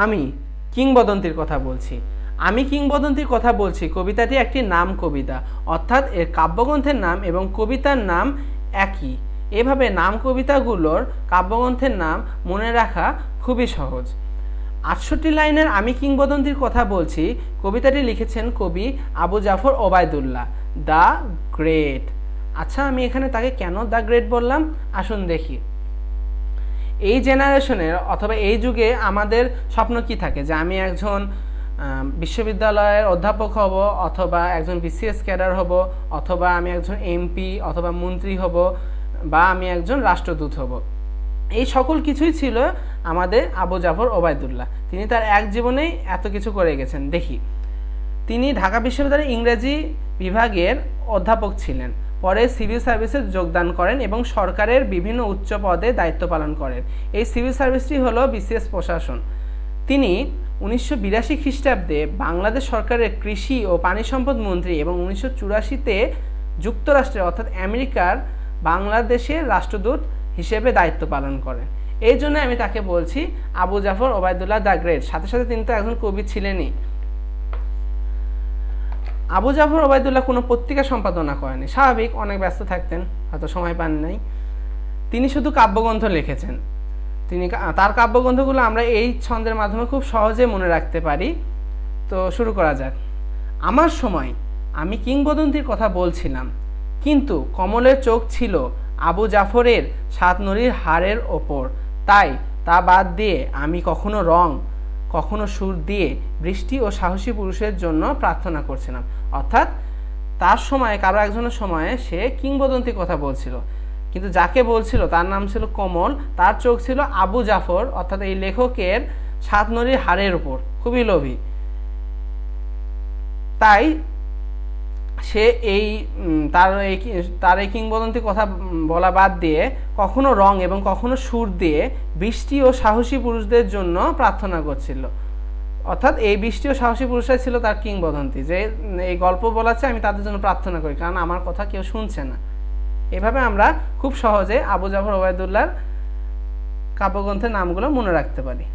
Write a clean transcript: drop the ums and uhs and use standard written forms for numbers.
আমি কিংবদন্তির কথা বলছি। আমি কিংবদন্তির কথা বলছি কবিতাটি একটি নাম কবিতা, অর্থাৎ এর কাব্যগ্রন্থের নাম এবং কবিতার নাম একই। এভাবে নাম কবিতাগুলোর কাব্যগ্রন্থের নাম মনে রাখা খুবই সহজ। 68 লাইনের আমি কিংবদন্তির কথা বলছি কবিতাটি লিখেছেন কবি আবু জাফর ওবায়দুল্লাহ দ্য গ্রেট। আচ্ছা, আমি এখানে তাকে কেন দ্য গ্রেট বললাম, আসুন দেখি। এই জেনারেশনের অথবা এই যুগে আমাদের স্বপ্ন কি থাকে, যে আমি একজন বিশ্ববিদ্যালয়ের অধ্যাপক হব, অথবা একজন বিসিএস ক্যাডার হব, অথবা আমি একজন এমপি অথবা মন্ত্রী হব, বা আমি একজন রাষ্ট্রদূত হব। এই সকল কিছুই ছিল আমাদের আবু জাফর ওবায়দুল্লাহ। তিনি তার এক জীবনেই এত কিছু করে গেছেন। দেখি, তিনি ঢাকা বিশ্ববিদ্যালয়ের ইংরেজি বিভাগের অধ্যাপক ছিলেন, পরে সিভিল সার্ভিসে যোগদান করেন এবং সরকারের বিভিন্ন উচ্চ পদে দায়িত্ব পালন করেন। এই সিভিল সার্ভিসটি হলো বিসিএস প্রশাসন। তিনি 1982 খ্রিস্টাব্দে বাংলাদেশ সরকারের কৃষি ও পানি সম্পদ মন্ত্রী এবং 1984-তে যুক্তরাষ্ট্রের অর্থাৎ আমেরিকার বাংলাদেশের রাষ্ট্রদূত হিসেবে দায়িত্ব পালন করেন। এই জন্য আমি তাকে বলছি আবু জাফর ওবায়দুল্লাহ দ্য গ্রেট। সাথে সাথে তিনি তো একজন কবি ছিলেনই। আবু জাফর ওবায়দুল্লাহ কোনো পত্রিকা সম্পাদনা করেনি, স্বাভাবিক, অনেক ব্যস্ত থাকতেন, হয়তো সময় পান নাই। তিনি শুধু কাব্যগ্রন্থ লিখেছেন। তার কাব্যগ্রন্থগুলো আমরা এই ছন্দের মাধ্যমে খুব সহজে মনে রাখতে পারি। তো শুরু করা যাক। আমার সময় আমি কিংবদন্তির কথা বলছিলাম, কিন্তু কমলের চোখ ছিল আবু জাফরের 7 নদীর হাড়ের ওপর, তাই তা বাদ দিয়ে আমি কখনো রং কখনো সুর দিয়ে বৃষ্টি ও সাহসী পুরুষের জন্য প্রার্থনা করছিলাম। অর্থাৎ তার সময়ে কারো একজনের সময়ে সে কিংবদন্তির কথা বলছিল, কিন্তু যাকে বলছিল তার নাম ছিল কমল, তার চোখ ছিল আবু জাফর অর্থাৎ এই লেখকের 7 নদীর হাড়ের উপর, খুবই লোভী। তাই সে তার এই কিংবদন্তির কথা বলা বাদ দিয়ে কখনো রং এবং কখনো সুর দিয়ে বৃষ্টি ও সাহসী পুরুষদের জন্য প্রার্থনা করছিল। অর্থাৎ এই বৃষ্টি ও সাহসী পুরুষরাই ছিল তার কিংবদন্তি, যে এই গল্প বলাচ্ছে আমি তাদের জন্য প্রার্থনা করি, কারণ আমার কথা কেউ শুনছে না। এভাবে আমরা খুব সহজে আবু জাফর ওবায়দুল্লাহর কাব্যগ্রন্থের নামগুলো মনে রাখতে পারি।